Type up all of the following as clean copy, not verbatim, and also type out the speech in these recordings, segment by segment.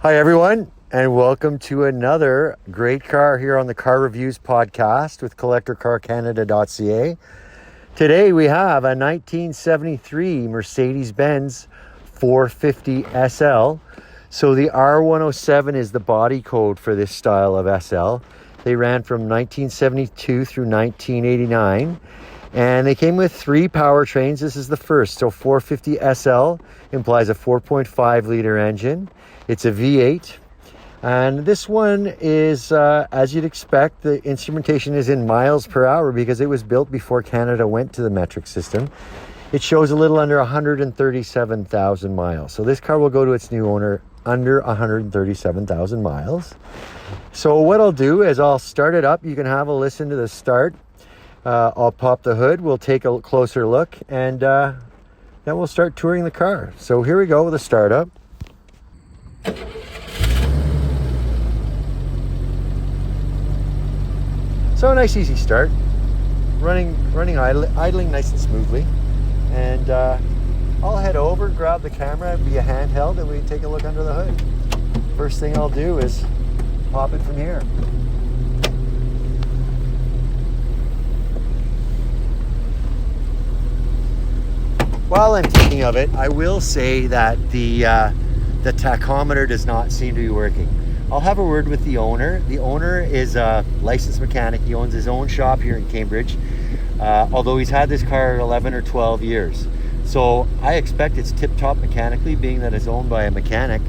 Hi everyone, and welcome to another great car here on the Car Reviews podcast with CollectorCarCanada.CA. Today we have a 1973 Mercedes-Benz 450SL. So the R107 is the body code for this style of SL. They ran from 1972 through 1989. And they came with three powertrains. This is the first. So 450SL implies a 4.5 liter engine. It's a V8. And this one is, as you'd expect, the instrumentation is in miles per hour because it was built before Canada went to the metric system. It shows a little under 137,000 miles. So this car will go to its new owner under 137,000 miles. So what I'll do is I'll start it up. You can have a listen to the start. I'll pop the hood. We'll take a closer look, and then we'll start touring the car. So here we go with the startup. So a nice easy start, running idling nice and smoothly, and I'll head over, grab the camera via handheld, and we take a look under the hood. First thing I'll do is pop it from here. While I'm thinking of it, I will say that the tachometer does not seem to be working. I'll have a word with the owner. The owner is a licensed mechanic. He owns his own shop here in Cambridge, although he's had this car 11 or 12 years. So I expect it's tip-top mechanically, being that it's owned by a mechanic.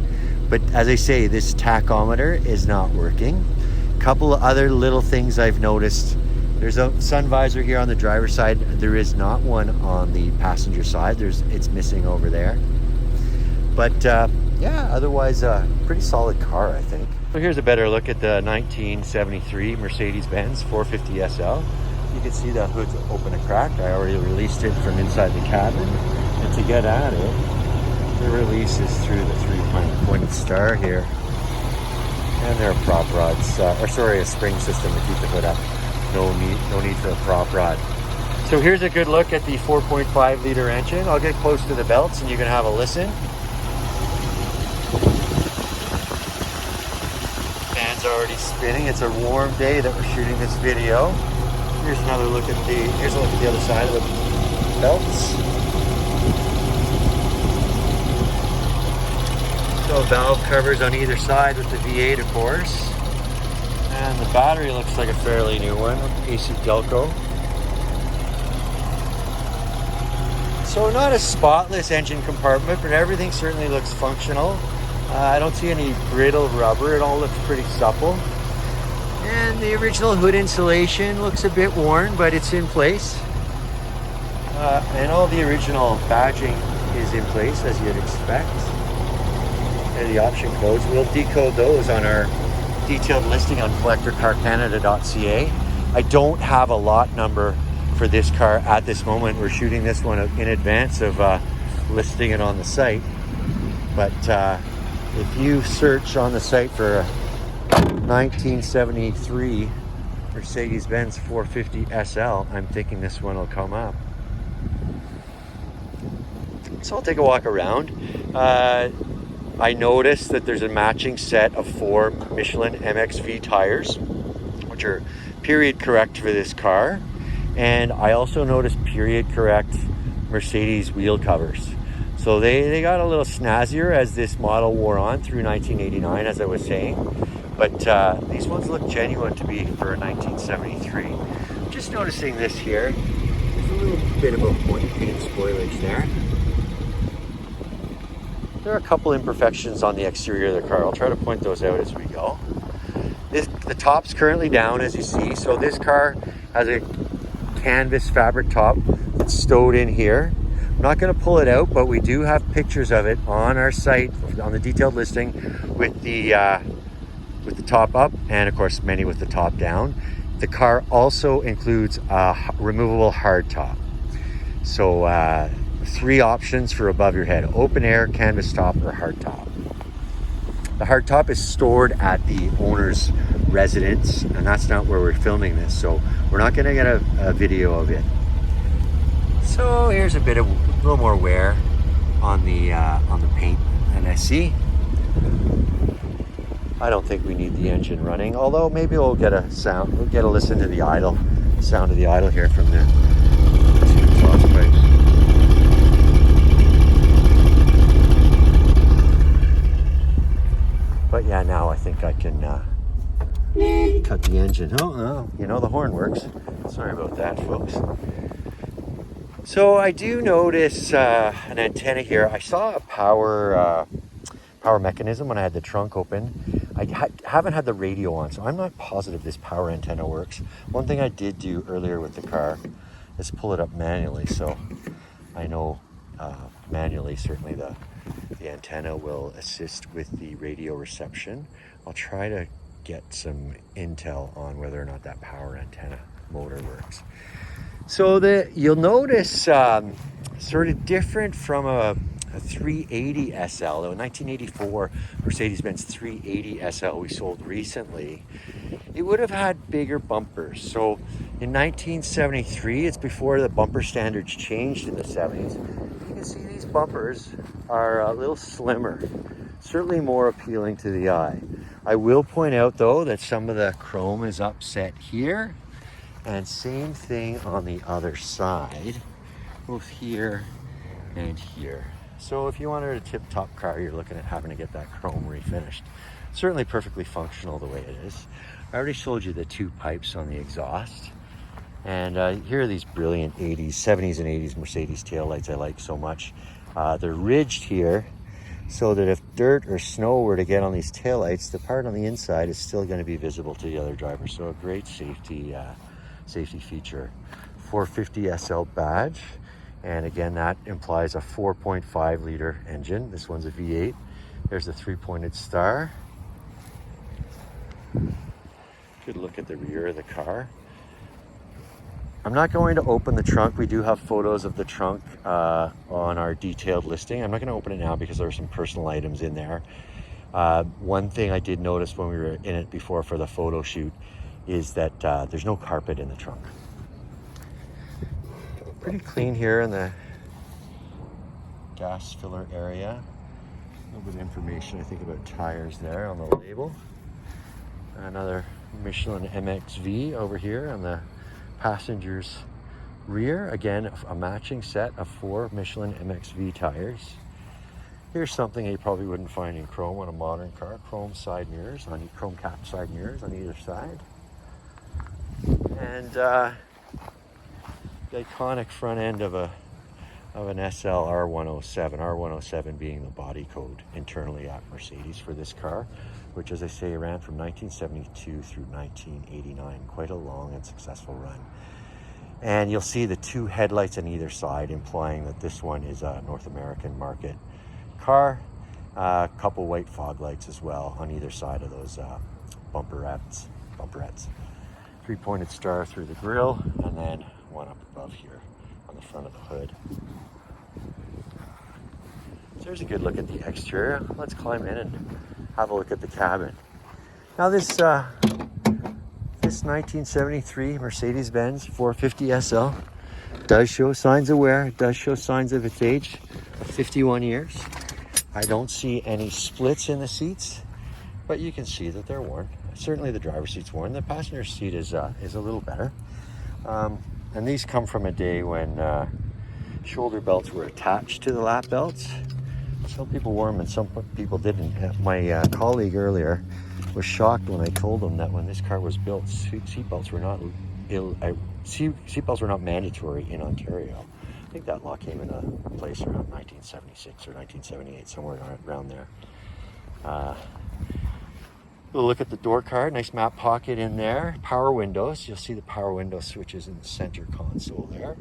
But as I say, this tachometer is not working. A couple of other little things I've noticed. There's a sun visor here on the driver's side. There is not one on the passenger side. It's missing over there. But yeah, otherwise a pretty solid car, I think. So here's a better look at the 1973 Mercedes-Benz 450SL. You can see the hood's open a crack. I already released it from inside the cabin. And to get at it, the release is through the three-pointed star here. And there are prop rods, a spring system to keep the hood up. No need for a prop rod. So here's a good look at the 4.5 liter engine. I'll get close to the belts and you can have a listen. Fan's already spinning. It's a warm day that we're shooting this video. Here's another look at here's a look at the other side of the belts. So valve covers on either side with the V8, of course. And the battery looks like a fairly new one, AC Delco. So not a spotless engine compartment, but everything certainly looks functional. I don't see any brittle rubber. It all looks pretty supple. And the original hood insulation looks a bit worn, but it's in place. And all the original badging is in place, as you'd expect. And the option codes, we'll decode those on our detailed listing on CollectorCarCanada.CA. I don't have a lot number for this car at this moment. We're shooting this one in advance of listing it on the site. But if you search on the site for a 1973 Mercedes-Benz 450SL, I'm thinking this one will come up. So I'll take a walk around. I noticed that there's a matching set of 4 Michelin MXV tires, which are period correct for this car. And I also noticed period correct Mercedes wheel covers. So they got a little snazzier as this model wore on through 1989, as I was saying. But these ones look genuine to be for a 1973. Just noticing this here. There's a little bit of a pointed spoilage there. There are a couple imperfections on the exterior of the car. I'll try to point those out as we go. The top's currently down, as you see. So this car has a canvas fabric top that's stowed in here. I'm not going to pull it out, but we do have pictures of it on our site, on the detailed listing, with the top up, and of course many with the top down. The car also includes a removable hard top. So 3 options for above your head: open air, canvas top, or hard top. The hard top is stored at the owner's residence, and that's not where we're filming this, so we're not going to get a video of it. So here's a little more wear on the paint, and I see I don't think we need the engine running, although maybe we'll get a sound, we'll get a listen to the idle, sound of the idle here from the exhaust pipes. But yeah, now I think I can cut the engine. Oh, you know, the horn works. Sorry about that, folks. So I do notice an antenna here. I saw a power mechanism when I had the trunk open. I haven't had the radio on, so I'm not positive this power antenna works. One thing I did do earlier with the car is pull it up manually, so I know manually certainly the antenna will assist with the radio reception. I'll try to get some intel on whether or not that power antenna motor works. So you'll notice sort of different from a 380 SL, a 1984 Mercedes-Benz 380 SL we sold recently. It would have had bigger bumpers. So in 1973, it's before the bumper standards changed in the 70s. You can see these bumpers are a little slimmer, certainly more appealing to the eye. I will point out though that some of the chrome is upset here, and same thing on the other side, both here and here. So if you wanted a tip-top car, you're looking at having to get that chrome refinished. Certainly perfectly functional the way it is. I already showed you the two pipes on the exhaust. And here are these brilliant 70s and 80s Mercedes taillights I like so much. They're ridged here so that if dirt or snow were to get on these taillights, the part on the inside is still going to be visible to the other driver. So a great safety feature. 450SL badge. And again, that implies a 4.5 liter engine. This one's a V8. There's the 3-pointed star. Good look at the rear of the car. I'm not going to open the trunk. We do have photos of the trunk on our detailed listing. I'm not going to open it now because there are some personal items in there. One thing I did notice when we were in it before for the photo shoot is that there's no carpet in the trunk. Pretty clean here in the gas filler area. A little bit of information, I think, about tires there on the label. Another Michelin MXV over here on the passenger's rear. Again, a matching set of 4 Michelin MXV tires. Here's something you probably wouldn't find in chrome on a modern car. Chrome side mirrors, chrome cap side mirrors on either side. And the iconic front end of an SL R107, R107 being the body code internally at Mercedes for this car, which, as I say, ran from 1972 through 1989. Quite a long and successful run. And you'll see the 2 headlights on either side, implying that this one is a North American market car. A couple white fog lights as well on either side of those bumperettes. 3-pointed star through the grille, and then one up above here on the front of the hood. So there's a good look at the exterior. Let's climb in and have a look at the cabin. Now this 1973 Mercedes-Benz 450SL does show signs of wear. It does show signs of its age, 51 years. I don't see any splits in the seats, but you can see that they're worn. Certainly the driver's seat's worn. The passenger seat is a little better. And these come from a day when shoulder belts were attached to the lap belts. Some people wore them and some people didn't. My colleague earlier was shocked when I told him that when this car was built, seatbelts were not mandatory in Ontario. I think that law came into place around 1976 or 1978, somewhere around there. We'll look at the door card, nice map pocket in there. Power windows, you'll see the power window switches in the center console there.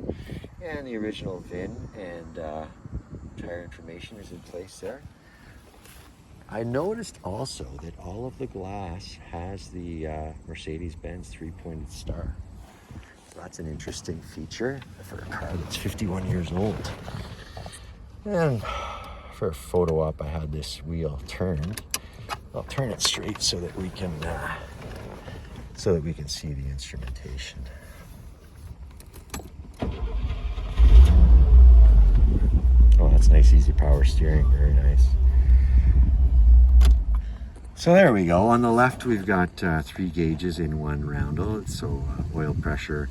And the original VIN and tire information is in place there. I noticed also that all of the glass has the Mercedes-Benz 3-pointed star. So that's an interesting feature for a car that's 51 years old. And for a photo op, I had this wheel turned. I'll turn it straight so that we can see the instrumentation. Oh, that's nice, easy power steering, very nice. So there we go. On the left, we've got 3 gauges in one roundel. So oil pressure,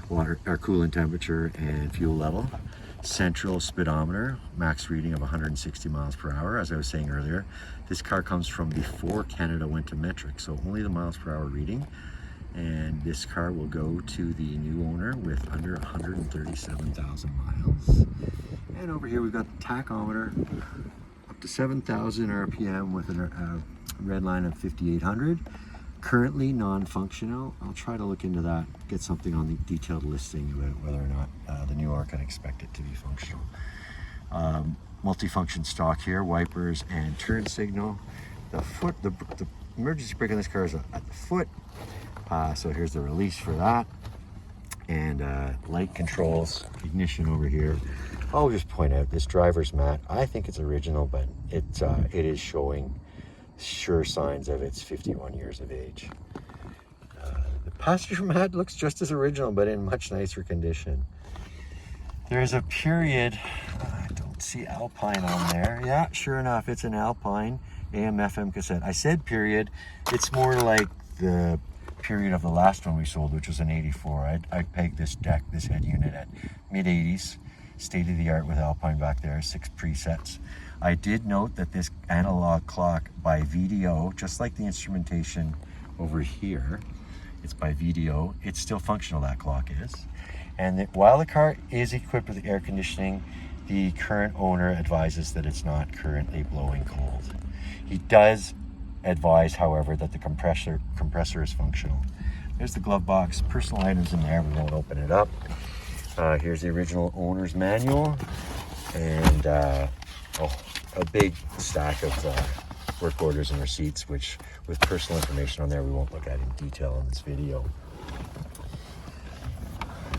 water or coolant temperature, and fuel level. Central speedometer, max reading of 160 miles per hour. As I was saying earlier, this car comes from before Canada went to metric, so only the miles per hour reading. And this car will go to the new owner with under 137,000 miles. And over here we've got the tachometer up to 7,000 RPM with a red line of 5,800. Currently non-functional. I'll try to look into that, get something on the detailed listing about whether or not the new owner can expect it to be functional. Multifunction stock here, wipers and turn signal. The emergency brake on this car is at the foot. So here's the release for that. And light controls, ignition over here. I'll just point out this driver's mat. I think it's original, but it is showing sure signs of its 51 years of age. The passenger mat looks just as original, but in much nicer condition. There's a period, I don't see Alpine on there. Yeah, sure enough, it's an Alpine AM/FM cassette. I said period, it's more like the period of the last one we sold, which was an 84. I pegged this deck, this head unit at mid-80s, state-of-the-art with Alpine back there, 6 presets. I did note that this analog clock by VDO, just like the instrumentation over here, it's by VDO. It's still functional, that clock is. And while the car is equipped with air conditioning, the current owner advises that it's not currently blowing cold. He does advise, however, that the compressor is functional. There's the glove box, personal items in there. We won't open it up. Here's the original owner's manual, and a big stack of work orders and receipts, which with personal information on there we won't look at in detail in this video.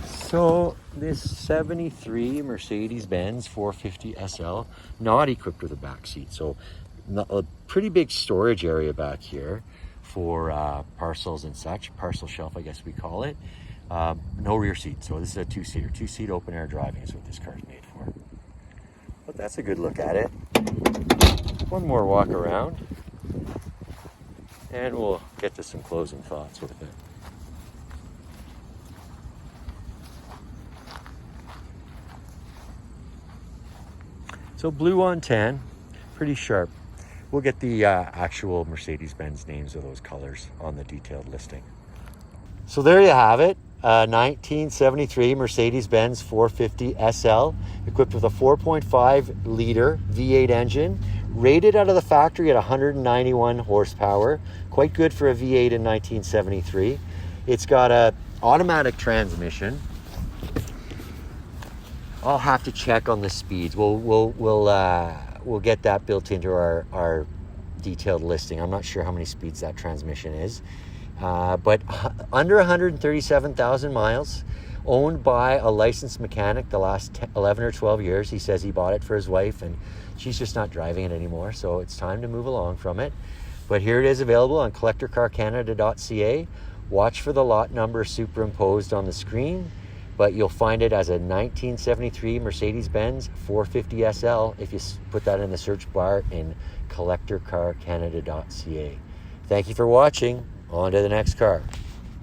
So this 73 Mercedes-Benz 450SL, not equipped with a back seat. So a pretty big storage area back here for parcels and such, parcel shelf I guess we call it. No rear seat, so this is a 2-seater. 2-seat open air driving is what this car is made for. But that's a good look at it. One more walk around, and we'll get to some closing thoughts with it. So blue on tan, pretty sharp. We'll get the actual Mercedes-Benz names of those colors on the detailed listing. So there you have it. 1973 Mercedes-Benz 450SL, equipped with a 4.5 liter V8 engine, rated out of the factory at 191 horsepower. Quite good for a V8 in 1973. It's got a automatic transmission. I'll have to check on the speeds. We'll get that built into our detailed listing. I'm not sure how many speeds that transmission is. But under 137,000 miles, owned by a licensed mechanic the last 11 or 12 years. He says he bought it for his wife and she's just not driving it anymore, so it's time to move along from it. But here it is, available on CollectorCarCanada.CA. Watch for the lot number superimposed on the screen, but you'll find it as a 1973 Mercedes-Benz 450SL if you put that in the search bar in CollectorCarCanada.CA. Thank you for watching. On to the next car.